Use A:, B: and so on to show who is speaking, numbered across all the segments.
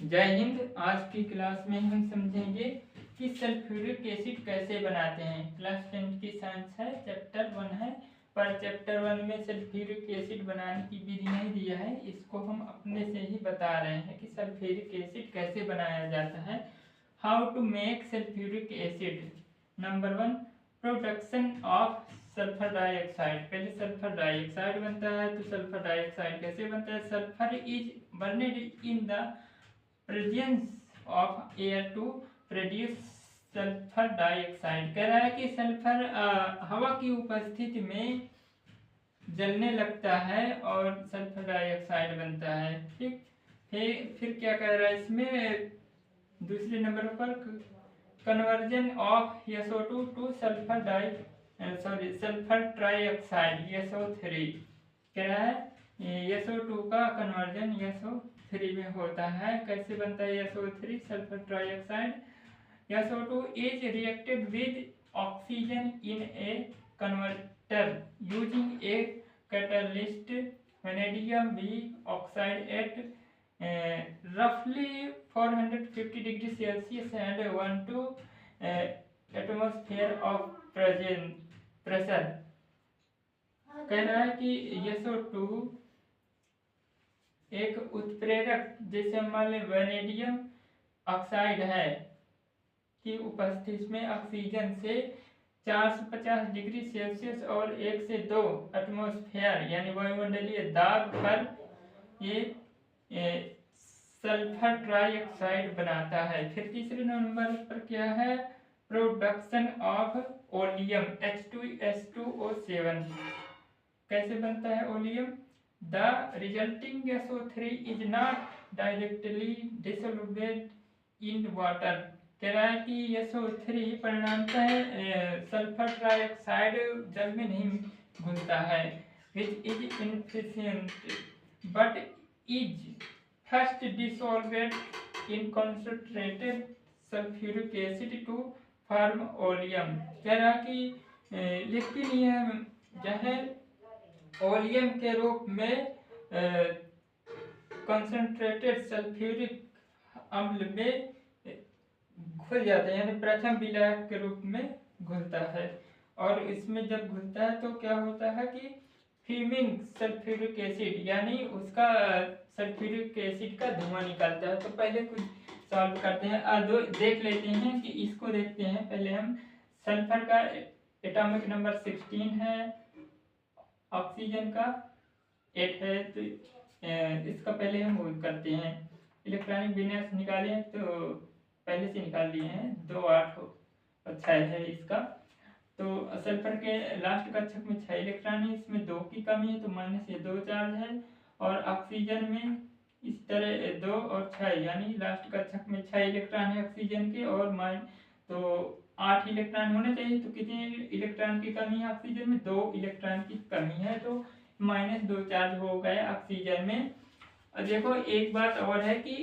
A: जय हिंद। आज की क्लास में हम समझेंगे कि सल्फ्यूरिक एसिड कैसे बनाते हैं। क्लास 10 की साइंस है, चैप्टर 1 है, पर चैप्टर 1 में सल्फ्यूरिक एसिड बनाने की विधि नहीं दिया है। इसको हम अपने से ही बता रहे हैं कि सल्फ्यूरिक एसिड कैसे बनाया जाता है। How to make sulphuric acid. Number 1, production of sulphur dioxide. पहले सल्फर डाइऑक्साइड बनता है, तो सल्फर डाइऑक्साइड कैसे बनता है? Sulphur is burned in the presence of air to produce sulphur dioxide. कह रहा है कि सल्फर हवा की उपस्थिति में जलने लगता है और सल्फर डाइऑक्साइड बनता है। ठीक, फिर क्या कह रहा है इसमें दूसरे नंबर पर, conversion of SO2 two sulphur trioxide SO3। कह रहा है SO2 का कन्वर्जन SO3 में होता है। कैसे बनता है SO3 sulphur trioxide? SO2 is reacted with oxygen in A converter using a catalyst vanadium B oxide at roughly 450 degrees Celsius and 1 to atmosphere of pressure। कह रहा है कि SO2 एक उत्प्रेरक, जैसे मान लें वेनेडियम ऑक्साइड है की उपस्थिति में ऑक्सीजन से 450 डिग्री सेल्सियस और 1 से 2 एटमॉस्फेयर यानी वायुमंडलीय दाब पर ये सल्फर ट्राइऑक्साइड बनाता है। फिर तीसरे नंबर पर क्या है? Production of oleum H2SO7। कैसे बनता है oleum? The resulting SO3 is not directly dissolved in water. कह रहा है कि SO3 परिणामतः सल्फर ट्राइऑक्साइड जल में नहीं घुलता है, which is inefficient but is first dissolved in concentrated sulphuric acid to form oleum. कह रहा कि लेकिन यह जो है ओलियम के रूप में कंसंट्रेटेड सल्फ्यूरिक अम्ल में घुल जाता है, यानी प्रथम विलायक के रूप में घुलता है। और इसमें जब घुलता है तो क्या होता है कि फ्यूमिंग सल्फ्यूरिक एसिड यानी उसका सल्फ्यूरिक एसिड का धुआं निकलता है। तो पहले कुछ सॉल्व करते हैं, देख लेते हैं कि इसको देखते हैं। पहले हम सल्फर का एटॉमिक नंबर 16 है, ऑक्सीजन का 8 है, तो इसका पहले हम वो करते हैं। इलेक्ट्रॉनिक विन्यास निकालें तो पहले से निकाल लिए हैं, 2 8 और 6 है इसका। तो सल्फर के लास्ट कक्षक में 6 इलेक्ट्रॉन है, इसमें 2 की कमी है तो माइनस ये 2 चार्ज है। और ऑक्सीजन में इस तरह 2 और 6 यानी लास्ट कक्षक में 6 इलेक्ट्रॉन है ऑक्सीजन के, और तो 8 इलेक्ट्रॉन होने चाहिए। तो कितने इलेक्ट्रॉन की कमी है ऑक्सीजन में? 2 इलेक्ट्रॉन की कमी है, तो -2 चार्ज हो गए ऑक्सीजन में। और देखो एक बात और है कि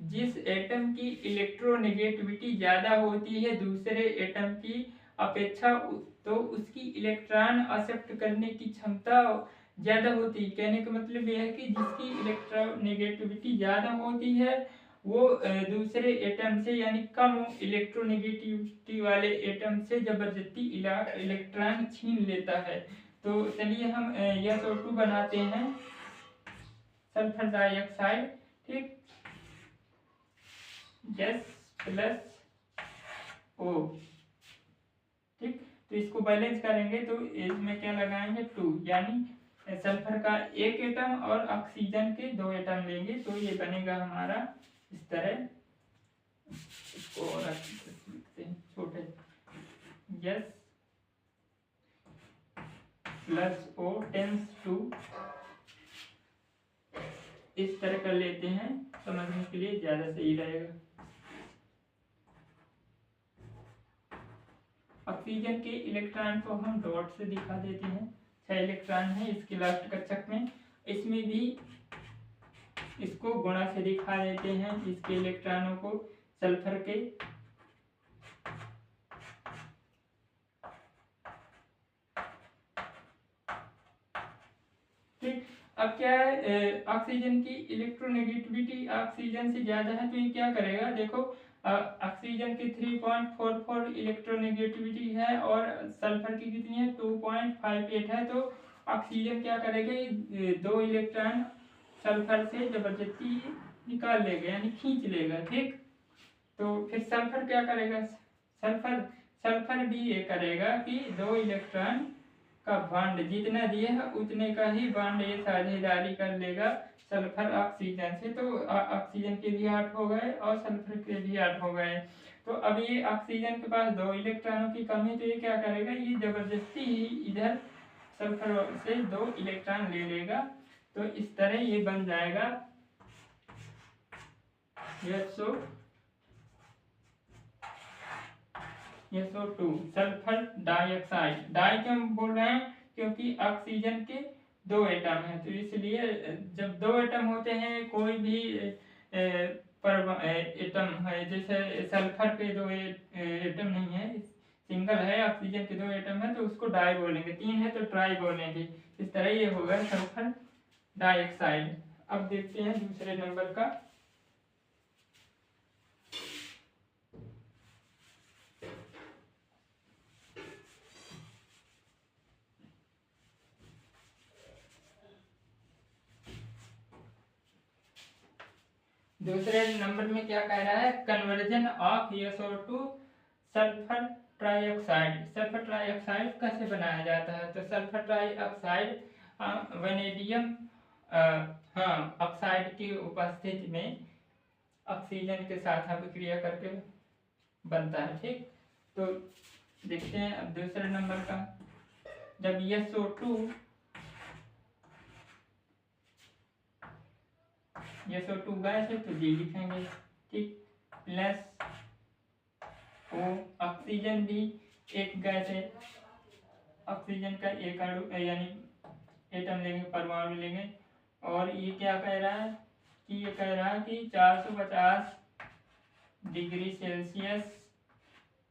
A: जिस एटम की इलेक्ट्रोनेगेटिविटी ज़्यादा होती है दूसरे एटम की अपेक्षा, तो उसकी इलेक्ट्रॉन एक्सेप्ट करने की क्षमता ज़्यादा होती है। कहने का मतलब यह है कि जिसकी इलेक्ट्रोनेगेटिविटी ज़्यादा होती है वो दूसरे एटम से यानी कम इलेक्ट्रोनेगेटिविटी वाले एटम से जबरदस्ती इलेक्ट्रॉन छीन लेता है। तो चलिए हम SO2 बनाते हैं, सल्फर डाइऑक्साइड। ठीक, S+O। ठीक, तो इसको बैलेंस करेंगे तो इसमें क्या लगाएंगे? 2, यानी सल्फर का 1 एटम और ऑक्सीजन के 2 एटम लेंगे तो ये बनेगा हमारा इस तरह। इसको और लिखते हैं छोटे, S+O टेंस टू, इस तरह कर लेते हैं, समझने के लिए ज्यादा सही रहेगा। ऑक्सीजन के इलेक्ट्रॉन को हम डॉट से दिखा देते हैं। 6 इलेक्ट्रॉन है इसके लास्ट कक्षक में, इसमें भी इसको गुणा से दिखा देते हैं इसके इलेक्ट्रॉनों को सल्फर के। ठीक, अब क्या है, ऑक्सीजन की इलेक्ट्रोनेगेटिविटी ऑक्सीजन से ज़्यादा है, तो ये क्या करेगा, देखो ऑक्सीजन की 3.44 इलेक्ट्रोनेगेटिविटी है और सल्फर की कितनी है 2.58 है। तो ऑक्सीजन क्या करेगा, ये 2 इलेक्ट्रॉन सल्फर से जबरदस्ती निकाल लेगा, यानी खींच लेगा, ठीक। तो फिर सल्फर क्या करेगा, सल्फर सल्फर भी ये करेगा कि 2 इलेक्ट्रॉन का बॉन्ड जितना दिया है उतने का ही बॉन्ड ये साझेदारी कर लेगा सल्फर ऑक्सीजन से। तो ऑक्सीजन के भी 8 हो गए और सल्फर के भी 8 हो गए। तो अब ये ऑक्सीजन के पास 2 इलेक्ट्रॉनों की कमी, तो ये क्या करेगा, ये जबरदस्ती ही इधर सल्फर से 2 इलेक्ट्रॉन ले लेगा। तो इस तरह ये बन जाएगा SO2 सल्फर डाइऑक्साइड। डाई क्यों बोल रहे हैं, क्योंकि ऑक्सीजन के 2 एटम हैं, तो इसलिए जब 2 एटम होते हैं कोई भी एटम है, जैसे सल्फर के 2 एटम नहीं है, सिंगल है, ऑक्सीजन के 2 एटम है तो उसको डाई बोलेंगे, 3 है तो ट्राई बोलेंगे। इस तरह ये होगा सल्फर डाइऑक्साइड। अब देखते हैं दूसरे नंबर का। दूसरे नंबर में क्या कह रहा है, conversion of SO2 sulphur trioxide. Sulphur trioxide कैसे बनाया जाता है, तो सल्फर ट्राइऑक्साइड वैनेडियम ऑक्साइड की उपस्थिति में ऑक्सीजन के साथ अभिक्रिया करके बनता है, ठीक। तो देखते हैं अब दूसरे नंबर का। जब SO2 गैस है तो जी लिखेंगे, ठीक, प्लस O, ऑक्सीजन भी एक गैस है, ऑक्सीजन का एक अणु यानी एटम लेंगे, परमाणु लेंगे, और ये क्या कह रहा है कि ये कह रहा है कि 450 डिग्री सेल्सियस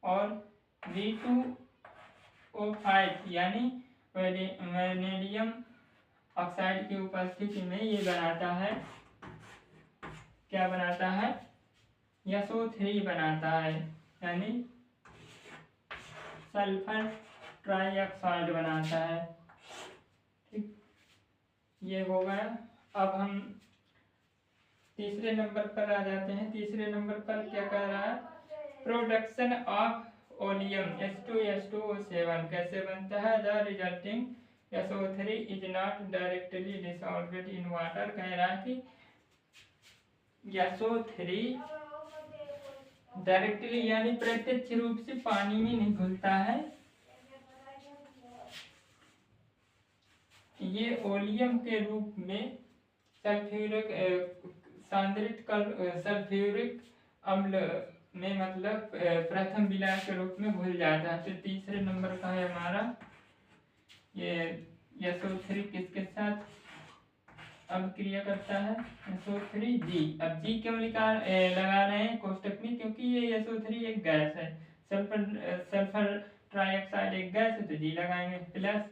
A: और V2O5 यानी वैनेडियम ऑक्साइड की उपस्थिति में ये बनाता है, क्या बनाता है, SO3 बनाता है, यानी सल्फर ट्राइऑक्साइड बनाता है, ठीक। ये हो गया। अब हम तीसरे नंबर पर आ जाते हैं। तीसरे नंबर पर क्या कह रहा है, प्रोडक्शन ऑफ ओलियम H2SO7 कैसे बनता है, the resulting SO3 is not directly dissolved in water. कह रहा है कि SO3 डायरेक्टली यानी प्रत्यक्ष रूप से पानी में नहीं घुलता है, ये ओलियम के रूप में सल्फ्यूरिक सांद्रित सल्फ्यूरिक अम्ल में मतलब प्रथम विलायक के रूप में घुल जाता है। तो तीसरे नंबर का है हमारा ये SO3 किसके साथ अभिक्रिया करता है, SO3G। अब जी क्यों लगा रहे हैं कोष्टक में, क्योंकि ये SO3 एक गैस है, सल्फर ट्राइऑक्साइड एक गैस है तो जी लगाएंगे, प्लस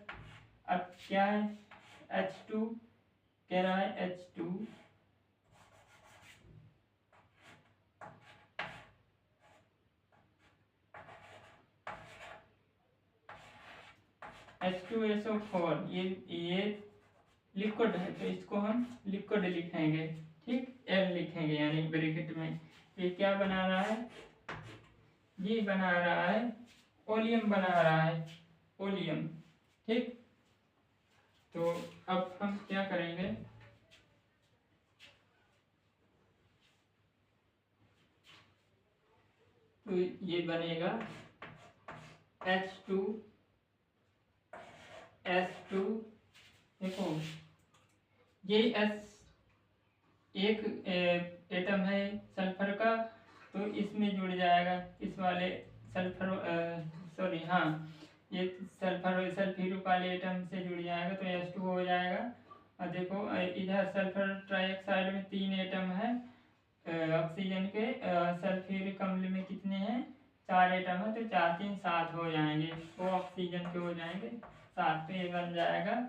A: अब क्या है H2 कह रहा है, H2 H2SO4 ये लिक्विड है तो इसको हम लिक्विड लिखेंगे, ठीक, L लिखेंगे यानी ब्रैकेट में। ये क्या बना रहा है, ये बना रहा है ओलियम बना रहा है, ओलियम, ठीक। तो अब हम क्या करेंगे, तो ये बनेगा H2 S2, देखो ये एक एटम है सल्फर का तो इसमें जुड़ जाएगा, इस वाले सल्फर सॉरी हाँ ये सल्फ्यूरिक वाले एटम से जुड़ जाएगा तो H2 हो जाएगा। और देखो इधर सल्फर ट्राइऑक्साइड में 3 एटम है ऑक्सीजन के, सल्फ्यूरिक अम्ल में कितने हैं 4 एटम है, तो 4 3 7 हो जाएंगे, वो ऑक्सीजन के हो जाएंगे 7, तो ये बन जाएगा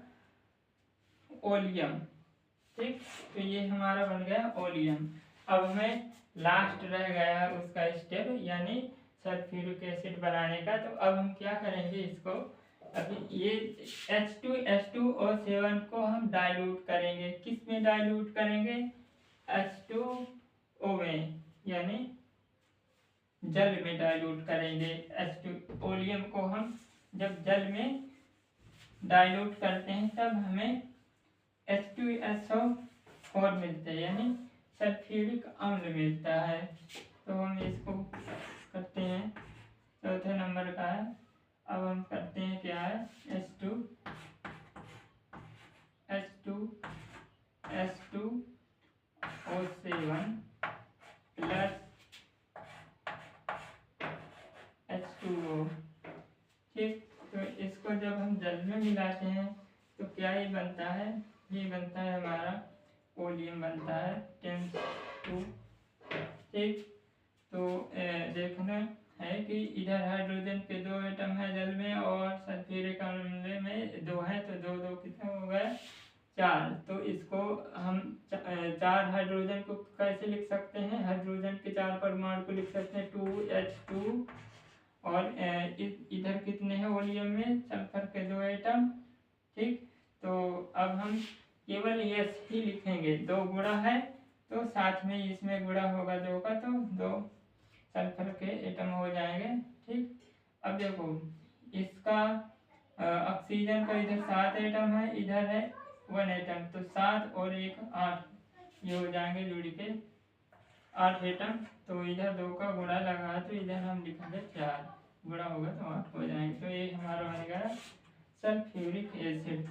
A: ओलियम, ठीक। तो ये हमारा बन गया ओलियम। अब हमें लास्ट रह गया उसका स्टेप, यानी सल्फ्यूरिक एसिड बनाने का। तो अब हम क्या करेंगे, इसको अभी ये H2SO7 को हम डाइल्यूट करेंगे। किस में डाइल्यूट करेंगे, H2O में, यानी जल में डाइल्यूट करेंगे। H2 ओलियम को हम जब जल में डाइल्यूट करते हैं तब हमें H2SO4 मिलता है, यानी सल्फ्यूरिक अम्ल मिलता है। तो हम इसको करते हैं, चौथे नंबर का है। अब हम करते हैं क्या है, H2O7 प्लस H2O। ठीक। तो इसको जब हम जल में मिलाते हैं तो क्या ये बनता है, ये बनता है हमारा ओलियम बनता है 10(2). ठीक। तो देखना है कि इधर हाइड्रोजन के 2 एटम है जल में और सल्फ्यूरिक अम्ल में 2 है, तो 2 2 कितना हो गया, 4। तो इसको हम 4 हाइड्रोजन को कैसे लिख सकते हैं, हाइड्रोजन के 4 परमाणु को लिख सकते हैं 2H2, और इधर कितने हैं ओलियम में, सल्फर के 2 एटम। ठीक। तो अब हम केवल यस ही लिखेंगे, 2 गुणा है तो साथ में इसमें गुणा होगा 2 का, तो 2 सल्फर के एटम हो जाएंगे। ठीक। अब देखो इसका ऑक्सीजन का इधर 7 एटम है, इधर है 1 एटम, तो 7 और 1 8, ये हो जाएंगे जुड़ के 8 एटम। तो इधर 2 का गुणा लगा तो इधर हम लिखेंगे 4, गुणा होगा तो 8 हो जाएंगे। तो ये हमारा बन गया सल्फ्यूरिक एसिड।